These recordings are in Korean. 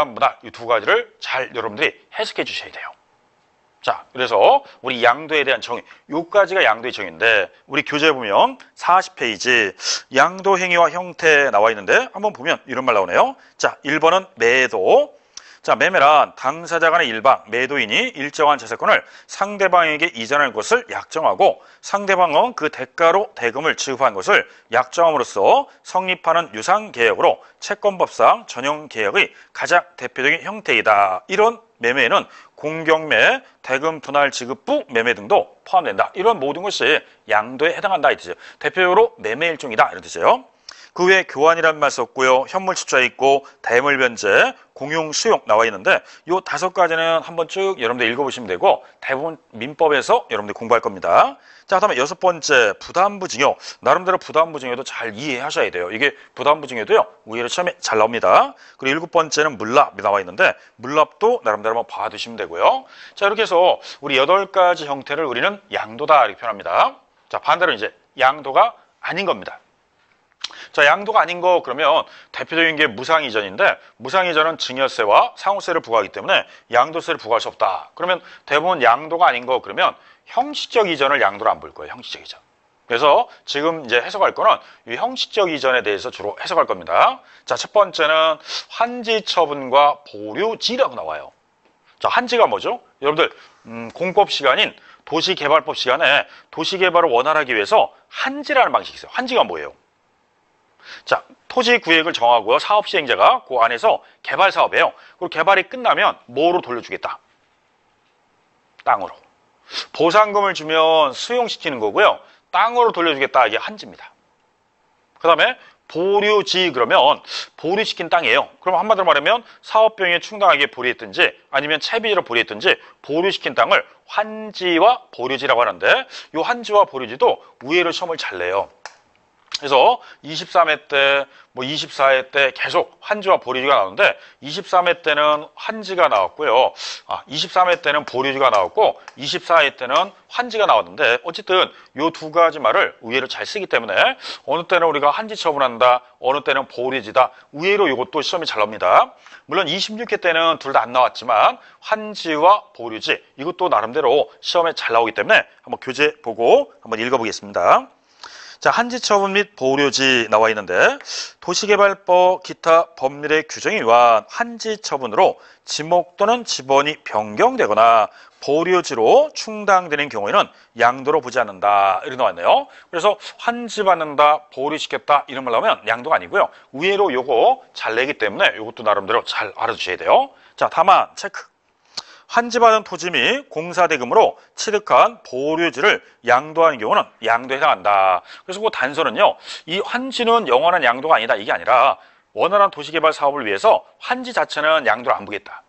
분할 이 두 가지를 잘 여러분들이 해석해 주셔야 돼요. 자, 그래서 우리 양도에 대한 정의, 요까지가 양도의 정의인데 우리 교재에 보면 40페이지 양도 행위와 형태 나와 있는데 한번 보면 이런 말 나오네요. 자, 1번은 매도. 자, 매매란 당사자 간의 일방, 매도인이 일정한 자산권을 상대방에게 이전할 것을 약정하고 상대방은 그 대가로 대금을 지급한 것을 약정함으로써 성립하는 유상계약으로 채권법상 전형계약의 가장 대표적인 형태이다. 이런 매매에는 공경매, 대금 분할 지급부 매매 등도 포함된다. 이런 모든 것이 양도에 해당한다 이 뜻이에요. 대표적으로 매매 일종이다 이런 뜻이에요. 그 외에 교환이라는 말 썼고요. 현물 출자 있고 대물 변제, 공용 수용 나와 있는데 이 5가지는 한번 쭉 여러분들 읽어보시면 되고 대부분 민법에서 여러분들 공부할 겁니다. 자, 그다음에 6번째 부담부증여. 나름대로 부담부증여도 잘 이해하셔야 돼요. 이게 부담부증여도요. 의외로 시험에 잘 나옵니다. 그리고 7번째는 물납이 나와 있는데 물납도 나름대로 한번 봐두시면 되고요. 자, 이렇게 해서 우리 8가지 형태를 우리는 양도다 이렇게 표현합니다. 자, 반대로 이제 양도가 아닌 겁니다. 자, 양도가 아닌 거 그러면 대표적인 게 무상이전인데 무상이전은 증여세와 상호세를 부과하기 때문에 양도세를 부과할 수 없다. 그러면 대부분 양도가 아닌 거 그러면 형식적 이전을 양도로 안 볼 거예요. 형식적 이전. 그래서 지금 이제 해석할 거는 이 형식적 이전에 대해서 주로 해석할 겁니다. 자, 첫 번째는 환지 처분과 보류지라고 나와요. 자, 환지가 뭐죠? 여러분들 공법 시간인 도시개발법 시간에 도시개발을 원활하기 위해서 환지라는 방식이 있어요. 환지가 뭐예요? 자, 토지 구획을 정하고요. 사업 시행자가 그 안에서 개발 사업이에요. 그리고 개발이 끝나면 뭐로 돌려주겠다? 땅으로. 보상금을 주면 수용시키는 거고요. 땅으로 돌려주겠다. 이게 환지입니다. 그 다음에 보류지 그러면 보류시킨 땅이에요. 그럼 한마디로 말하면 사업병에 충당하게 보류했든지 아니면 채비지로 보류했든지 보류시킨 땅을 환지와 보류지라고 하는데 이 환지와 보류지도 의외로 시험을 잘 내요. 그래서 23회 때, 24회 때 계속 환지와 보류지가 나오는데 23회 때는 환지가 나왔고요. 23회 때는 보류지가 나왔고 24회 때는 환지가 나왔는데 어쨌든 이 2가지 말을 의외로 잘 쓰기 때문에 어느 때는 우리가 환지 처분한다, 어느 때는 보류지다. 의외로 이것도 시험이 잘 나옵니다. 물론 26회 때는 둘 다 안 나왔지만 환지와 보류지 이것도 나름대로 시험에 잘 나오기 때문에 한번 교재 보고 한번 읽어보겠습니다. 자, 환지 처분 및 보류지 나와 있는데 도시개발법 기타 법률의 규정에 의한 환지 처분으로 지목 또는 지번이 변경되거나 보류지로 충당되는 경우에는 양도로 보지 않는다 이렇게 나와 있네요. 그래서 환지 받는다, 보류시켰다 이런 말 나오면 양도가 아니고요. 의외로 요거 잘 내기 때문에 요것도 나름대로 잘 알아두셔야 돼요. 자, 다만 체크. 환지받은 토지 및 공사대금으로 취득한 보류지를 양도하는 경우는 양도에 해당한다. 그래서 그 단서는요. 이 환지는 영원한 양도가 아니다. 이게 아니라 원활한 도시개발 사업을 위해서 환지 자체는 양도를 안 보겠다.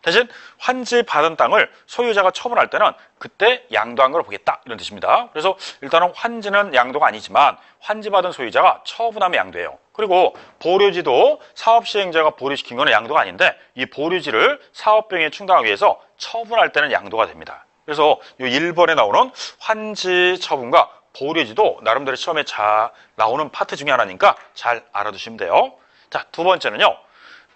대신 환지 받은 땅을 소유자가 처분할 때는 그때 양도한 걸 보겠다. 이런 뜻입니다. 그래서 일단은 환지는 양도가 아니지만 환지 받은 소유자가 처분하면 양도예요. 그리고 보류지도 사업 시행자가 보류시킨 거는 양도가 아닌데 이 보류지를 사업병에 충당하기 위해서 처분할 때는 양도가 됩니다. 그래서 이 1번에 나오는 환지 처분과 보류지도 나름대로 시험에 잘 나오는 파트 중에 하나니까 잘 알아두시면 돼요. 자, 2번째는요.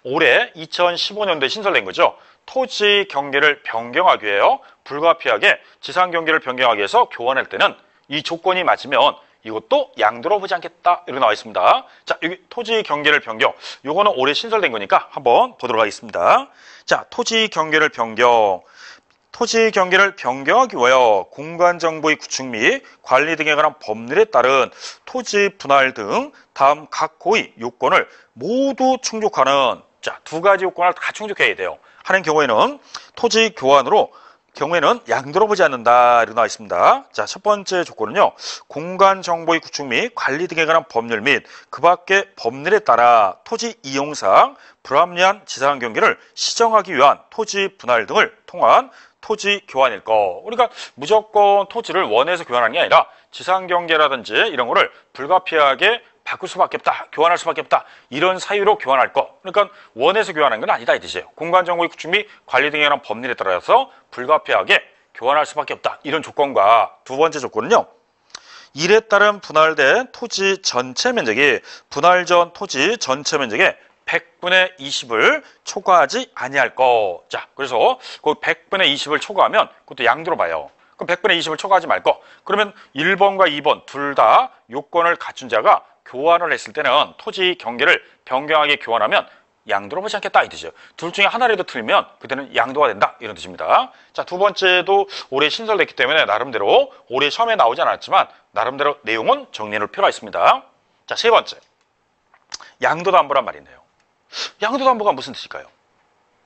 올해 2015년도에 신설된 거죠. 토지 경계를 변경하기 위해요. 불가피하게 지상 경계를 변경하기 위해서 교환할 때는 이 조건이 맞으면 이것도 양도로 보지 않겠다 이렇게 나와 있습니다. 자, 여기 토지 경계를 변경. 요거는 올해 신설된 거니까 한번 보도록 하겠습니다. 자, 토지 경계를 변경. 토지 경계를 변경하기 위하여 공간정보의 구축 및 관리 등에 관한 법률에 따른 토지 분할 등 다음 각 호의 요건을 모두 충족하는 자, 2가지 요건을 다 충족해야 돼요. 하는 경우에는 토지 교환으로 경우에는 양도로 보지 않는다 이렇게 나와 있습니다. 자, 첫 번째 조건은요. 공간 정보의 구축 및 관리 등에 관한 법률 및 그 밖의 법률에 따라 토지 이용상 불합리한 지상 경계를 시정하기 위한 토지 분할 등을 통한 토지 교환일 거. 그러니까 무조건 토지를 원해서 교환하는 게 아니라 지상 경계라든지 이런 거를 불가피하게 바꿀 수밖에 없다. 교환할 수밖에 없다. 이런 사유로 교환할 거. 그러니까 원해서 교환하는 건 아니다 이 뜻이에요. 공간정보의 구축 및 관리 등에 관한 법률에 따라서 불가피하게 교환할 수밖에 없다. 이런 조건과 2번째 조건은요. 이에 따른 분할된 토지 전체 면적이 분할 전 토지 전체 면적의 100분의 20을 초과하지 아니할 거. 자, 그래서 그 100분의 20을 초과하면 그것도 양도로 봐요. 그럼 100분의 20을 초과하지 말 거. 그러면 1번과 2번 둘 다 요건을 갖춘 자가 교환을 했을 때는 토지 경계를 변경하게 교환하면 양도로 보지 않겠다 이 뜻이에요. 둘 중에 하나라도 틀리면 그때는 양도가 된다 이런 뜻입니다. 자, 두 번째도 올해 신설됐기 때문에 나름대로 올해 처음에 나오지 않았지만 나름대로 내용은 정리해놓을 필요가 있습니다. 자, 세 번째 양도담보란 말이 있네요. 양도담보가 무슨 뜻일까요?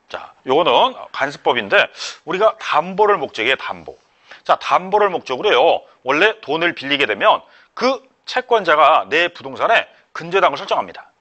자, 요거는 관습법인데 우리가 담보를 목적이에요. 담보. 자, 담보를 목적으로요. 원래 돈을 빌리게 되면 그 채권자가 내 부동산에 근저당을 설정합니다.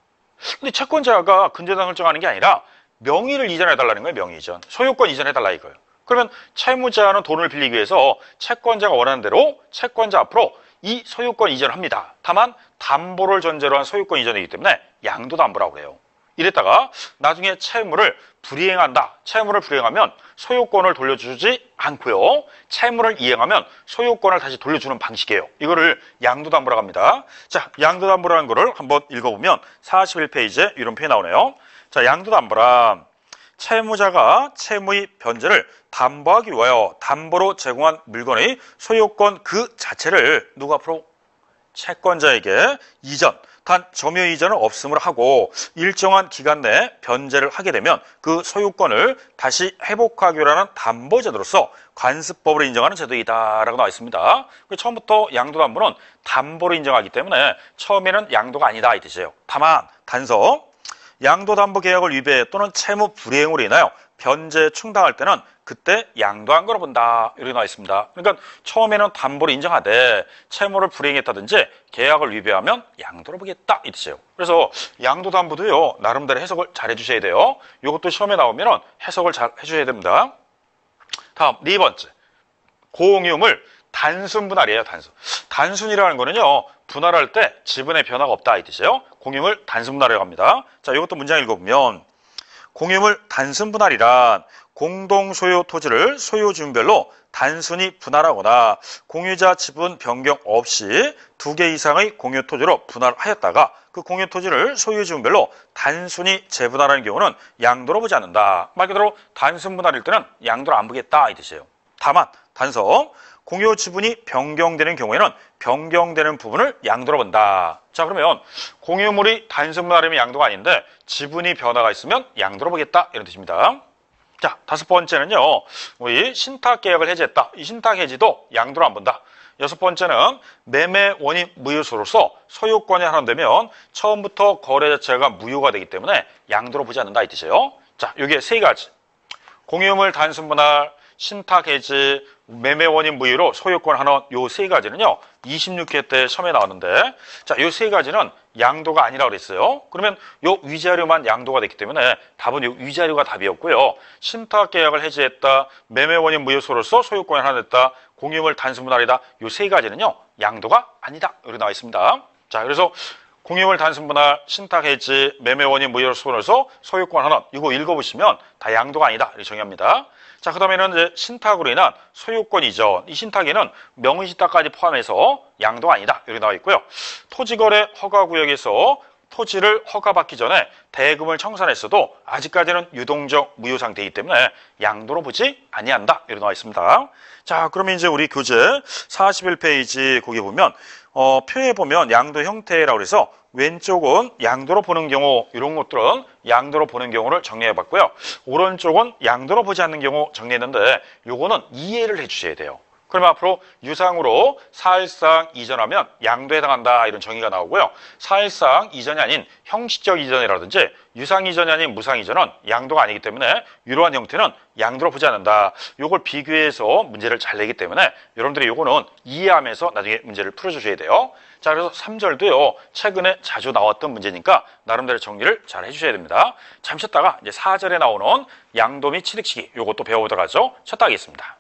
근데 채권자가 근저당 설정하는 게 아니라 명의를 이전해달라는 거예요. 명의 이전. 소유권 이전해달라 이거예요. 그러면 채무자는 돈을 빌리기 위해서 채권자가 원하는 대로 채권자 앞으로 이 소유권 이전을 합니다. 다만 담보를 전제로 한 소유권 이전이기 때문에 양도담보라고 해요. 이랬다가 나중에 채무를 불이행한다. 채무를 불이행하면 소유권을 돌려주지 않고요. 채무를 이행하면 소유권을 다시 돌려주는 방식이에요. 이거를 양도담보라고 합니다. 자, 양도담보라는 거를 한번 읽어보면 41페이지에 이런 표현이 나오네요. 자, 양도담보란 채무자가 채무의 변제를 담보하기 위하여 담보로 제공한 물건의 소유권 그 자체를 누구 앞으로? 채권자에게 이전, 단 점유 이전은 없음을 하고 일정한 기간 내에 변제를 하게 되면 그 소유권을 다시 회복하기 위한 담보제도로서 관습법으로 인정하는 제도이다라고 나와 있습니다. 처음부터 양도담보는 담보로 인정하기 때문에 처음에는 양도가 아니다 이 뜻이에요. 다만 단서 양도담보 계약을 위배 또는 채무 불이행으로 인하여 변제 충당할 때는 그때 양도한 거로 본다 이렇게 나와 있습니다. 그러니까 처음에는 담보를 인정하되 채무를 불이행했다든지 계약을 위배하면 양도로 보겠다 이 뜻이에요. 그래서 양도담보도요 나름대로 해석을 잘 해주셔야 돼요. 이것도 시험에 나오면 해석을 잘 해주셔야 됩니다. 다음 네 번째 공유물 단순 분할이에요. 단순. 단순이라는 거는요 분할할 때 지분의 변화가 없다 이 뜻이에요. 공유물 단순 분할이라고 합니다. 자, 이것도 문장 읽어보면 공유물 단순 분할이란 공동 소유 토지를 소유 지분별로 단순히 분할하거나 공유자 지분 변경 없이 2개 이상의 공유 토지로 분할하였다가 그 공유 토지를 소유 지분별로 단순히 재분할하는 경우는 양도로 보지 않는다. 말 그대로 단순 분할일 때는 양도로 안 보겠다 이 뜻이에요. 다만 단서 공유 지분이 변경되는 경우에는 변경되는 부분을 양도로 본다. 자, 그러면 공유물이 단순 분할이면 양도가 아닌데 지분이 변화가 있으면 양도로 보겠다 이런 뜻입니다. 자, 다섯 번째는요. 우리 신탁 계약을 해지했다. 이 신탁 해지도 양도로 안 본다. 여섯 번째는 매매 원인 무효소로서 소유권이 하나 되면 처음부터 거래 자체가 무효가 되기 때문에 양도로 보지 않는다 이 뜻이에요. 자, 여기에 세 가지. 공유물 단순 분할, 신탁 해지, 매매 원인 무효로 소유권 하나 요 세 가지는요. 26회 때 시험에 나왔는데 자, 요 세 가지는 양도가 아니라고 그랬어요. 그러면 요 위자료만 양도가 됐기 때문에 답은 요 위자료가 답이었고요. 신탁 계약을 해지했다, 매매 원인 무효소로서 소유권이 하나 됐다, 공유물 단순 분할이다. 요 세 가지는요. 양도가 아니다. 이렇게 나와 있습니다. 자, 그래서 공유물 단순 분할, 신탁 해지, 매매 원인 무효소로서 소유권 하나 이거 읽어보시면 다 양도가 아니다. 이렇게 정의합니다. 자, 그 다음에는 이제 신탁으로 인한 소유권 이전. 이 신탁에는 명의신탁까지 포함해서 양도가 아니다. 이렇게 나와 있고요. 토지거래 허가구역에서 토지를 허가받기 전에 대금을 청산했어도 아직까지는 유동적 무효 상태이기 때문에 양도로 보지 아니한다. 이렇게 나와 있습니다. 자, 그러면 이제 우리 교재 41페이지 거기 보면 표에 보면 양도 형태라고 해서 왼쪽은 양도로 보는 경우 이런 것들은 양도로 보는 경우를 정리해 봤고요. 오른쪽은 양도로 보지 않는 경우 정리했는데 요거는 이해를 해 주셔야 돼요. 그러면 앞으로 유상으로 사실상 이전하면 양도에 해당한다 이런 정의가 나오고요. 사실상 이전이 아닌 형식적 이전이라든지 유상 이전이 아닌 무상 이전은 양도가 아니기 때문에 이러한 형태는 양도로 보지 않는다. 요걸 비교해서 문제를 잘 내기 때문에 여러분들이 요거는 이해하면서 나중에 문제를 풀어주셔야 돼요. 자, 그래서 3절도요. 최근에 자주 나왔던 문제니까 나름대로 정리를 잘 해주셔야 됩니다. 잠시 쉬었다가 이제 4절에 나오는 양도 및 취득시기 요것도 배워보도록 하죠. 쉬었다 하겠습니다.